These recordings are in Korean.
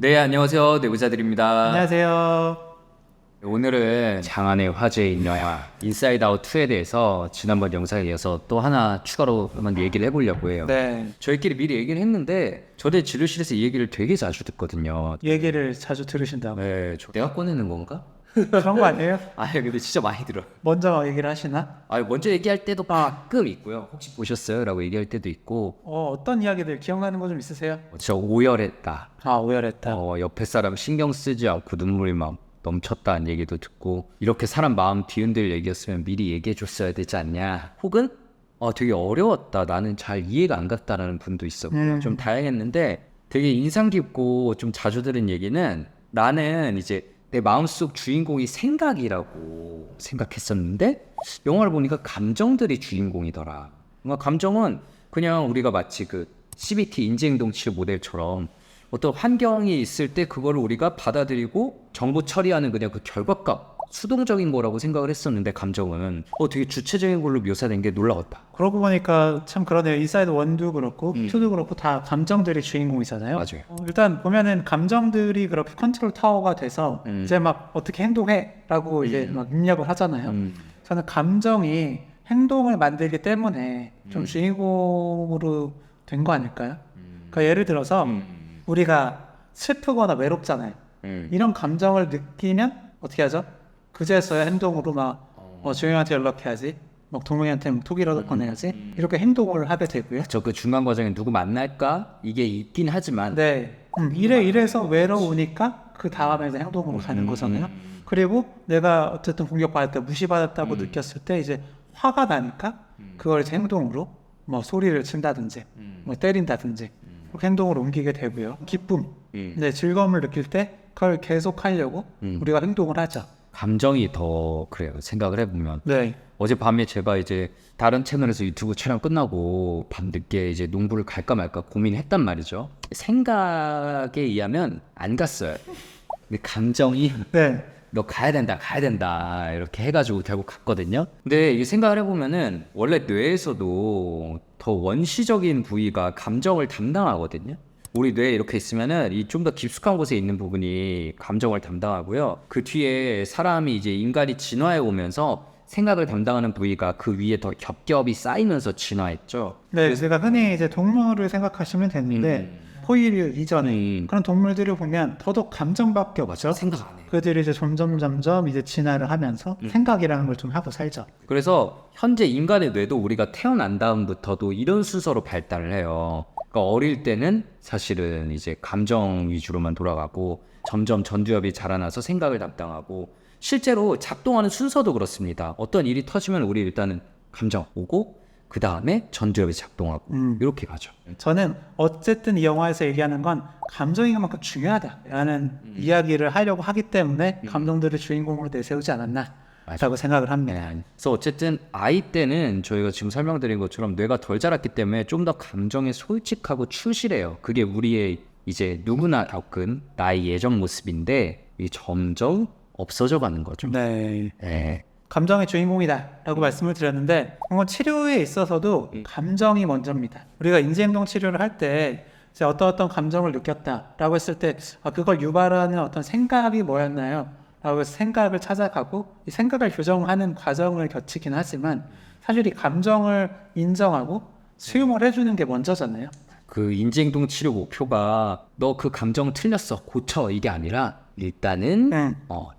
네, 안녕하세요. 내부자들입니다. 안녕하세요. 오늘은 장안의 화제인 영화 인사이드 아웃 2에 대해서 지난번 영상에 이어서 또 하나 추가로 한번 얘기를 해보려고 해요. 네, 저희끼리 미리 얘기를 했는데 저희 진료실에서 이 얘기를 되게 자주 듣거든요. 얘기를 자주 들으신다고. 네, 내가 꺼내는 건가? 그런 거 아니에요? 근데 진짜 많이 들어. 먼저 얘기를 하시나? 먼저 얘기할 때도 가끔 있고요. 혹시 보셨어요? 라고 얘기할 때도 있고 어떤 이야기들 기억나는 거 좀 있으세요? 진짜 오열했다. 오열했다. 옆에 사람 신경 쓰지 않고 눈물이 막 넘쳤다는 얘기도 듣고 이렇게 사람 마음 뒤흔들 얘기였으면 미리 얘기해 줬어야 되지 않냐, 혹은 되게 어려웠다, 나는 잘 이해가 안 갔다라는 분도 있었고 좀 다양했는데, 되게 인상 깊고 좀 자주 들은 얘기는, 나는 이제 내 마음속 주인공이 생각이라고 생각했었는데 영화를 보니까 감정들이 주인공이더라. 뭔가 감정은 그냥 우리가 마치 그 CBT 인지행동 치료 모델처럼 어떤 환경이 있을 때 그거를 우리가 받아들이고 정보 처리하는 그냥 그 결과값, 수동적인 거라고 생각을 했었는데, 감정은 되게 주체적인 걸로 묘사된 게 놀라웠다. 그러고 보니까 참 그러네요. 인사이드 1도 그렇고 2도 그렇고 다 감정들이 주인공이잖아요. 맞아요. 일단 보면은 감정들이 그렇게 컨트롤 타워가 돼서 이제 막 어떻게 행동해라고 이제 막 입력을 하잖아요. 저는 감정이 행동을 만들기 때문에 좀 주인공으로 된 거 아닐까요? 그러니까 예를 들어서 우리가 슬프거나 외롭잖아요. 이런 감정을 느끼면 어떻게 하죠? 그제서야 행동으로 막 조용한테 연락해야지, 막 동명이한테 톡이라도 보내야지, 이렇게 행동을 하게 되고요. 저 그 중간 과정에 누구 만날까 이게 있긴 하지만, 네, 이래서 외로우니까 그 다음에 이제 행동으로 가는 거잖아요. 그리고 내가 어쨌든 공격받았다, 무시받았다고 느꼈을 때 이제 화가 나니까 그걸 이제 행동으로 뭐 소리를 친다든지 뭐 때린다든지 그렇게 행동으로 옮기게 되고요. 기쁨, 네, 즐거움을 느낄 때 그걸 계속 하려고 우리가 행동을 하죠. 감정이 더 그래요, 생각을 해보면. 네. 어젯밤에 제가 이제 다른 채널에서 유튜브 촬영 끝나고 밤늦게 이제 농구를 갈까 말까 고민했단 말이죠. 생각에 의하면 안 갔어요. 근데 감정이 네. 너 가야 된다 이렇게 해가지고 결국 갔거든요. 근데 이 생각을 해보면은 원래 뇌에서도 더 원시적인 부위가 감정을 담당하거든요. 우리 뇌에 이렇게 있으면은 이 좀 더 깊숙한 곳에 있는 부분이 감정을 담당하고요. 그 뒤에 사람이 이제 인간이 진화해 오면서 생각을 담당하는 부위가 그 위에 더 겹겹이 쌓이면서 진화했죠. 네, 제가 흔히 이제 동물을 생각하시면 되는데 포유류 이전에 그런 동물들을 보면 더더욱 감정밖에 없죠. 생각 안 해요. 그들이 이제 점점 이제 진화를 하면서 생각이라는 걸 좀 하고 살죠. 그래서 현재 인간의 뇌도 우리가 태어난 다음부터도 이런 순서로 발달을 해요. 그러니까 어릴 때는 사실은 이제 감정 위주로만 돌아가고 점점 전두엽이 자라나서 생각을 담당하고, 실제로 작동하는 순서도 그렇습니다. 어떤 일이 터지면 우리 일단은 감정 오고 그 다음에 전두엽이 작동하고 이렇게 가죠. 저는 어쨌든 이 영화에서 얘기하는 건 감정이 그만큼 중요하다라는 이야기를 하려고 하기 때문에 감정들을 주인공으로 내세우지 않았나라고 생각을 합니다. 그래서 어쨌든 아이 때는 저희가 지금 설명드린 것처럼 뇌가 덜 자랐기 때문에 좀 더 감정에 솔직하고 충실해요. 그게 우리의 이제 누구나 겪은 나의 예전 모습인데, 이게 점점 없어져 가는 거죠. 네. 네. 감정의 주인공이다라고 말씀을 드렸는데, 그건 치료에 있어서도 감정이 먼저입니다. 우리가 인지행동 치료를 할 때 이제 어떤 감정을 느꼈다라고 했을 때 그걸 유발하는 어떤 생각이 뭐였나요? 라고 해서 생각을 찾아가고 이 생각을 교정하는 과정을 거치긴 하지만, 사실 이 감정을 인정하고 수용을 해주는 게 먼저잖아요. 그 인지행동 치료 목표가 너 그 감정 틀렸어 고쳐 이게 아니라, 일단은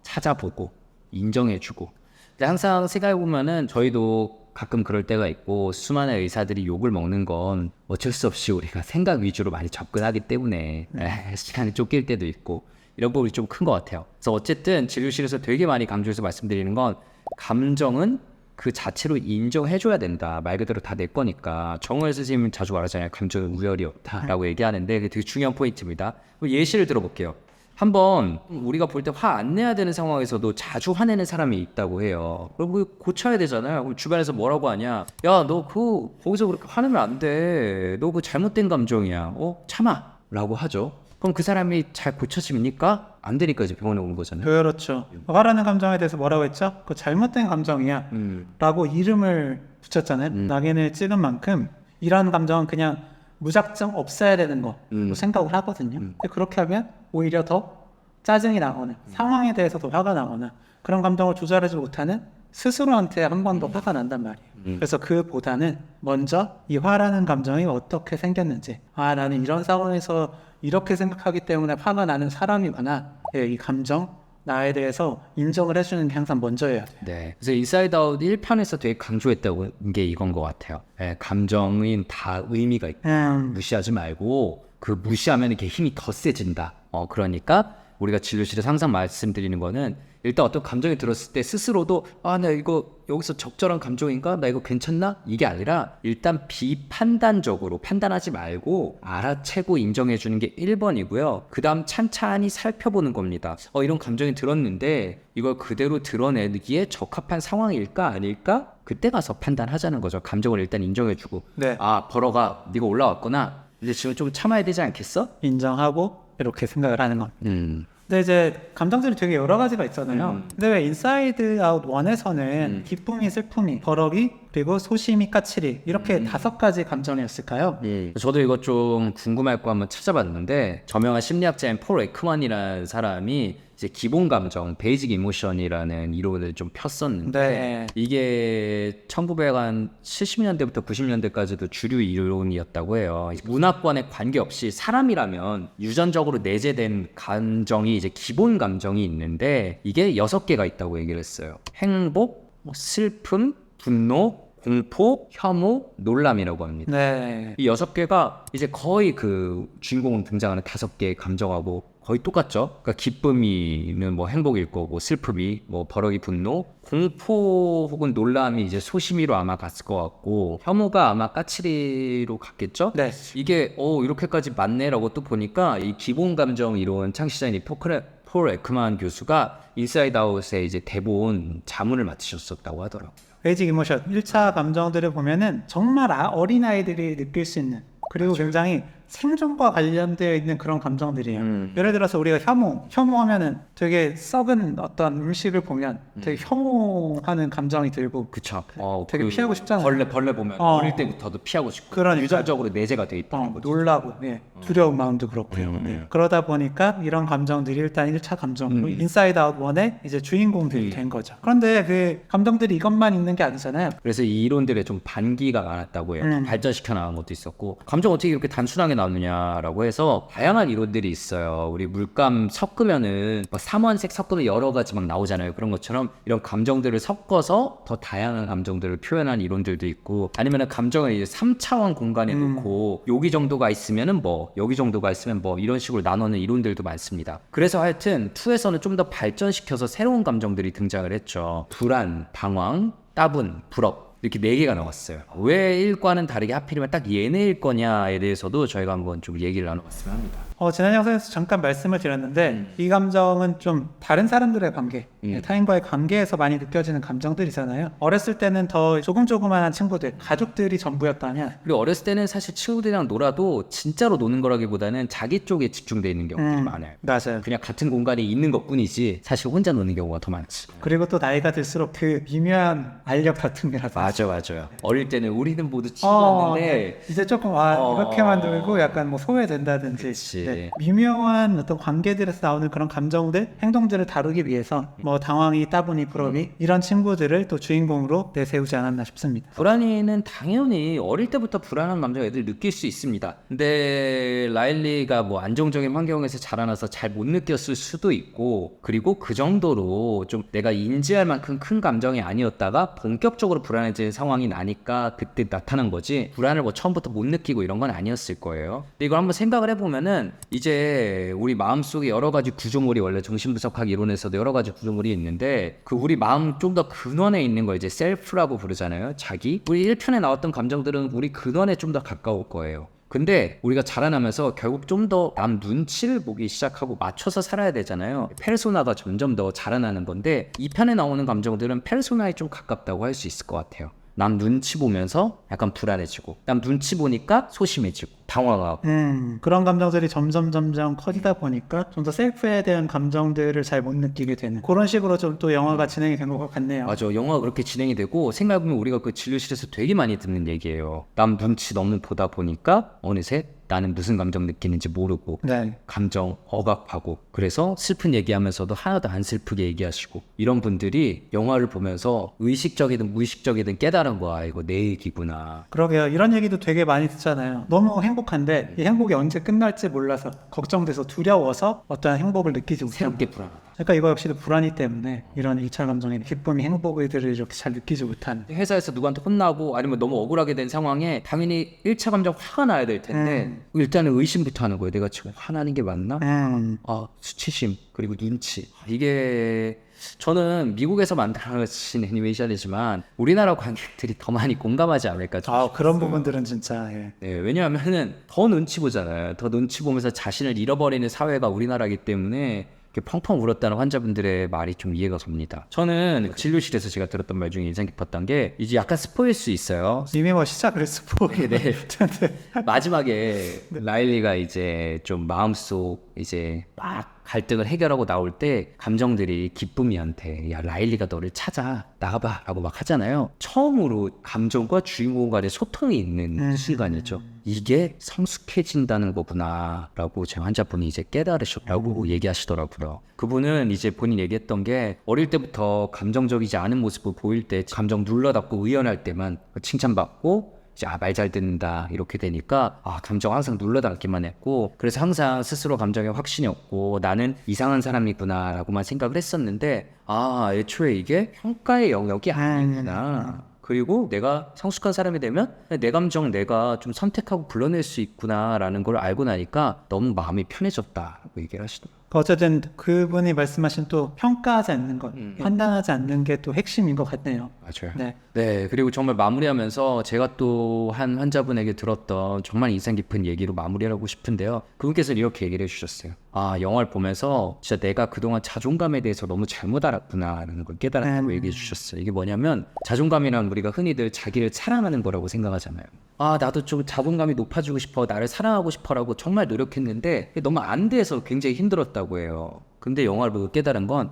찾아보고 인정해주고. 근데 항상 생각해보면은 저희도 가끔 그럴 때가 있고, 수많은 의사들이 욕을 먹는 건 어쩔 수 없이 우리가 생각 위주로 많이 접근하기 때문에 시간이 쫓길 때도 있고, 이런 부분이 좀 큰 것 같아요. 그래서 어쨌든 진료실에서 되게 많이 강조해서 말씀드리는 건, 감정은 그 자체로 인정해줘야 된다. 말 그대로 다 내 거니까. 정우열 선생님은 자주 말하잖아요. 감정은 우열이 없다라고 얘기하는데, 그게 되게 중요한 포인트입니다. 예시를 들어볼게요. 한번 우리가 볼 때 화 안 내야 되는 상황에서도 자주 화내는 사람이 있다고 해요. 그럼 그거 고쳐야 되잖아요. 그럼 주변에서 뭐라고 하냐? 야, 너 거기서 그렇게 화내면 안 돼. 너 그거 잘못된 감정이야. 참아. 라고 하죠. 그럼 그 사람이 잘 고쳐집니까? 안 되니까 이제 병원에 오는 거잖아요. 그렇죠. 화라는 감정에 대해서 뭐라고 했죠? 그 잘못된 감정이야 라고 이름을 붙였잖아요. 낙인을 찍은 만큼 이런 감정은 그냥 무작정 없애야 되는 거 생각을 하거든요. 근데 그렇게 하면 오히려 더 짜증이 나거나 상황에 대해서 더 화가 나거나 그런 감정을 조절하지 못하는 스스로한테 한 번 더 화가 난단 말이에요. 그래서 그보다는 먼저 이 화라는 감정이 어떻게 생겼는지, 나는 이런 상황에서 이렇게 생각하기 때문에 화가 나는 사람이구나, 이 감정 나에 대해서 인정을 해주는 게 항상 먼저여야 돼요. 네. 그래서 인사이드 아웃 1편에서 되게 강조했다고 게 이건 것 같아요. 감정은 다 의미가 있고 무시하지 말고 그 무시하면 이렇게 힘이 더 세진다. 그러니까 우리가 진료실에서 항상 말씀드리는 거는 일단 어떤 감정이 들었을 때 스스로도 나 이거 여기서 적절한 감정인가? 나 이거 괜찮나? 이게 아니라 일단 비판단적으로 판단하지 말고 알아채고 인정해 주는 게 1번이고요. 그 다음 찬찬히 살펴보는 겁니다. 이런 감정이 들었는데 이걸 그대로 드러내기에 적합한 상황일까 아닐까? 그때 가서 판단하자는 거죠. 감정을 일단 인정해 주고 네. 벌어가 네가 올라왔구나. 이제 지금 좀 참아야 되지 않겠어? 인정하고 이렇게 생각을 하는 겁니다. 근데 이제 감정들이 되게 여러 가지가 있잖아요. 근데 왜 인사이드 아웃 1에서는 기쁨이, 슬픔이, 버럭이, 그리고 소심이, 까칠이 이렇게 5가지 감정이었을까요? 저도 이거 좀 궁금할 거 한번 찾아봤는데 저명한 심리학자인 폴 에크만이라는 사람이 이제 기본 감정, 베이직 이모션이라는 이론을 좀 폈었는데 네. 이게 1970년대부터 90년대까지도 주류 이론이었다고 해요. 문화권에 관계없이 사람이라면 유전적으로 내재된 감정이 이제 기본 감정이 있는데 이게 6개가 있다고 얘기를 했어요. 행복, 슬픔, 분노, 공포, 혐오, 놀람이라고 합니다. 네. 이 6개가 이제 거의 그 주인공 등장하는 5개의 감정하고 거의 똑같죠. 그러니까 기쁨이는 뭐 행복일 거고, 슬픔이 뭐 버럭이 분노, 공포 혹은 놀람이 이제 소심이로 아마 갔을 것 같고, 혐오가 아마 까칠이로 갔겠죠. 네. 이게 이렇게까지 맞네라고 또 보니까 이 기본 감정 이론 창시자인 폴 에크만 교수가 인사이드 아웃의 이제 대본 자문을 맡으셨었다고 하더라고요. 베이직 이모션 1차 감정들을 보면은 정말 어린아이들이 느낄 수 있는, 그리고 굉장히 생존과 관련되어 있는 그런 감정들이에요. 예를 들어서 우리가 혐오하면은 되게 썩은 어떤 음식을 보면 되게 혐오하는 감정이 들고, 그쵸. 되게 피하고 싶잖아요. 벌레 보면 어릴 때부터도 피하고 싶고 그러니까. 유전적으로 내재가 돼 있다는 거죠. 놀라고, 두려운 마음도 그렇고요. 그러다 보니까 이런 감정들이 일단 1차 감정으로 인사이드 아웃 1의 이제 주인공들이 된 거죠. 그런데 그 감정들이 이것만 있는 게 아니잖아요. 그래서 이 이론들에 좀 반기가 많았다고 해요. 발전시켜 나간 것도 있었고, 감정 어떻게 이렇게 단순하게 나누냐라고 해서 다양한 이론들이 있어요. 우리 물감 섞으면은 막 삼원색 섞으면 여러 가지 막 나오잖아요. 그런 것처럼 이런 감정들을 섞어서 더 다양한 감정들을 표현한 이론들도 있고, 아니면은 감정을 이제 3차원 공간에 놓고 여기 정도가 있으면은 뭐, 여기 정도가 있으면 뭐, 이런 식으로 나누는 이론들도 많습니다. 그래서 하여튼 2에서는 좀 더 발전시켜서 새로운 감정들이 등장을 했죠. 불안, 방황, 따분, 불업, 이렇게 4개가 나왔어요. 왜 1과는 다르게 하필이면 딱 얘네일 거냐에 대해서도 저희가 한번 좀 얘기를 나눠봤으면 합니다. 지난 영상에서 잠깐 말씀을 드렸는데 이 감정은 좀 다른 사람들의 관계, 타인과의 관계에서 많이 느껴지는 감정들이잖아요. 어렸을 때는 더 조금조그만한 친구들, 가족들이 전부였다면, 그리고 어렸을 때는 사실 친구들이랑 놀아도 진짜로 노는 거라기보다는 자기 쪽에 집중돼 있는 경우가 많아요. 맞아요. 그냥 같은 공간에 있는 것뿐이지 사실 혼자 노는 경우가 더 많지. 그리고 또 나이가 들수록 그 미묘한 알력 다툼이라든지, 맞아요. 어릴 때는 우리는 모두 친구였는데 이제 조금 이렇게만 놀고 약간 뭐 소외된다든지, 그치. 미묘한 어떤 관계들에서 나오는 그런 감정들, 행동들을 다루기 위해서 뭐 당황이, 따분이, 불업이 이런 친구들을 또 주인공으로 내세우지 않았나 싶습니다. 불안이는 당연히 어릴 때부터 불안한 감정 애들 느낄 수 있습니다. 근데 라일리가 뭐 안정적인 환경에서 자라나서 잘 못 느꼈을 수도 있고, 그리고 그 정도로 좀 내가 인지할 만큼 큰 감정이 아니었다가 본격적으로 불안해지는 상황이 나니까 그때 나타난 거지, 불안을 뭐 처음부터 못 느끼고 이런 건 아니었을 거예요. 근데 이걸 한번 생각을 해보면은 이제 우리 마음속에 여러 가지 구조물이, 원래 정신분석학 이론에서도 여러 가지 구조물이 있는데 그 우리 마음 좀 더 근원에 있는 거 이제 셀프라고 부르잖아요. 자기. 우리 1편에 나왔던 감정들은 우리 근원에 좀 더 가까울 거예요. 근데 우리가 자라나면서 결국 좀 더 남 눈치를 보기 시작하고 맞춰서 살아야 되잖아요. 페르소나가 점점 더 자라나는 건데 이 편에 나오는 감정들은 페르소나에 좀 가깝다고 할 수 있을 것 같아요. 남 눈치 보면서 약간 불안해지고, 남 눈치 보니까 소심해지고 당황하고. 그런 감정들이 점점 커지다 보니까 좀 더 셀프에 대한 감정들을 잘 못 느끼게 되는 그런 식으로 좀 또 영화가 진행이 된 것 같네요. 맞아, 영화가 그렇게 진행이 되고, 생각해보면 우리가 그 진료실에서 되게 많이 듣는 얘기예요. 남 눈치 너무 보다 보니까 어느새 나는 무슨 감정 느끼는지 모르고 네. 감정 억압하고, 그래서 슬픈 얘기하면서도 하나도 안 슬프게 얘기하시고, 이런 분들이 영화를 보면서 의식적이든 무의식적이든 깨달은 거야. 이거 내 얘기구나. 그러게요. 이런 얘기도 되게 많이 듣잖아요. 너무 행복한데 이 행복이 언제 끝날지 몰라서 걱정돼서 두려워서 어떠한 행복을 느끼지 못하고. 새롭게 불안하다. 그러니까 이거 역시도 불안이 때문에 이런 일차 감정의 기쁨이 행복들을 이렇게 잘 느끼지 못하는. 회사에서 누구한테 혼나고 아니면 너무 억울하게 된 상황에 당연히 1차 감정 화가 나야 될 텐데 일단은 의심부터 하는 거예요. 내가 지금 화나는 게 맞나? 수치심 그리고 눈치. 이게 저는 미국에서 만들어진 애니메이션이지만 우리나라 관객들이 더 많이 공감하지 않을까. 그런 부분들은 진짜 예. 네, 왜냐하면은 더 눈치 보잖아요. 더 눈치 보면서 자신을 잃어버리는 사회가 우리나라이기 때문에 이렇게 펑펑 울었다는 환자분들의 말이 좀 이해가 갑니다. 저는 진료실에서 제가 들었던 말 중에 인상 깊었던 게, 이제 약간 스포일 수 있어요. 이미 뭐 시작을 스포게. 네. 마지막에 라일리가 이제 좀 마음속 이제 막 갈등을 해결하고 나올 때 감정들이 기쁨이한테 야 라일리가 너를 찾아 나가봐 라고 막 하잖아요. 처음으로 감정과 주인공 간의 소통이 있는 시간이죠. 이게 성숙해진다는 거구나 라고 제 환자분이 이제 깨달으셨다고 얘기하시더라고요. 그분은 이제 본인 얘기했던 게, 어릴 때부터 감정적이지 않은 모습을 보일 때 감정 눌러닫고 의연할 때만 칭찬받고 이제 말 잘 듣는다 이렇게 되니까 감정 항상 눌러담기만 했고, 그래서 항상 스스로 감정에 확신이 없고 나는 이상한 사람이구나 라고만 생각을 했었는데, 애초에 이게 평가의 영역이 아니구나. 그리고 내가 성숙한 사람이 되면 내 감정 내가 좀 선택하고 불러낼 수 있구나 라는 걸 알고 나니까 너무 마음이 편해졌다고 얘기를 하시더라고요. 어쨌든 그분이 말씀하신 또 평가하지 않는 것, 판단하지 않는 게 또 핵심인 것 같네요. 맞아요. 네. 네, 그리고 정말 마무리하면서 제가 또 한 환자분에게 들었던 정말 인상 깊은 얘기로 마무리하고 싶은데요. 그분께서는 이렇게 얘기를 해주셨어요. 영화를 보면서 진짜 내가 그동안 자존감에 대해서 너무 잘못 알았구나라는 걸 깨달았다고 얘기해 주셨어요. 이게 뭐냐면, 자존감이란 우리가 흔히들 자기를 사랑하는 거라고 생각하잖아요. 나도 좀 자존감이 높아지고 싶어, 나를 사랑하고 싶어라고 정말 노력했는데 너무 안 돼서 굉장히 힘들었다고 해요. 근데 영화를 보고 깨달은 건,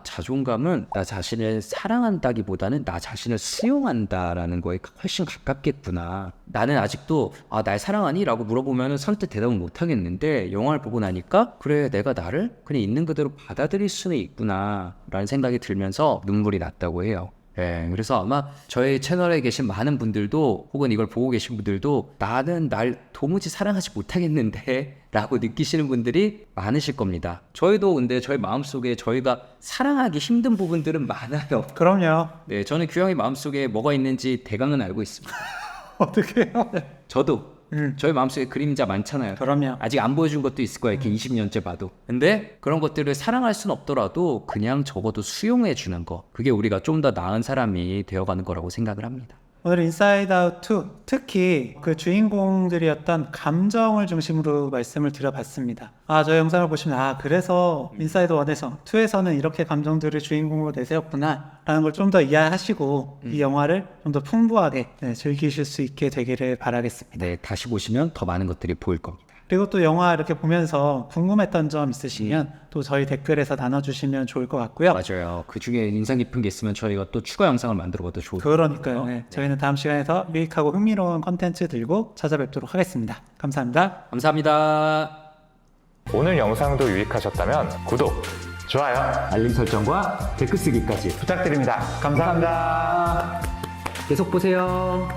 자존감은 나 자신을 사랑한다기보다는 나 자신을 수용한다라는 거에 훨씬 가깝겠구나. 나는 아직도 날 사랑하니? 라고 물어보면 선뜻 대답은 못 하겠는데, 영화를 보고 나니까 그래, 내가 나를 그냥 있는 그대로 받아들일 수는 있구나 라는 생각이 들면서 눈물이 났다고 해요. 예, 그래서 아마 저희 채널에 계신 많은 분들도, 혹은 이걸 보고 계신 분들도 나는 날 도무지 사랑하지 못하겠는데 라고 느끼시는 분들이 많으실 겁니다. 저희도 근데 저희 마음속에 저희가 사랑하기 힘든 부분들은 많아요. 그럼요. 네, 저는 규형이 마음속에 뭐가 있는지 대강은 알고 있습니다. 어떻게 해요? 저도 저희 마음속에 그림자 많잖아요. 그럼요. 아직 안 보여준 것도 있을 거예요. 이렇게 20년째 봐도. 근데 그런 것들을 사랑할 순 없더라도 그냥 적어도 수용해 주는 거, 그게 우리가 좀 더 나은 사람이 되어가는 거라고 생각을 합니다. 오늘 인사이드 아웃 2, 특히 그 주인공들이었던 감정을 중심으로 말씀을 드려봤습니다. 저 영상을 보시면 그래서 인사이드 1에서 2에서는 이렇게 감정들을 주인공으로 내세웠구나 라는 걸 좀 더 이해하시고 이 영화를 좀 더 풍부하게 즐기실 수 있게 되기를 바라겠습니다. 네, 다시 보시면 더 많은 것들이 보일 겁니다. 그리고 또 영화 이렇게 보면서 궁금했던 점 있으시면 또 저희 댓글에서 나눠주시면 좋을 것 같고요. 맞아요. 그 중에 인상 깊은 게 있으면 저희가 또 추가 영상을 만들어봐도 좋을 것 같아요. 그러니까요. 네. 저희는 다음 시간에 더 유익하고 흥미로운 컨텐츠 들고 찾아뵙도록 하겠습니다. 감사합니다. 감사합니다. 오늘 영상도 유익하셨다면 구독, 좋아요, 알림 설정과 댓글 쓰기까지 부탁드립니다. 감사합니다. 계속 보세요.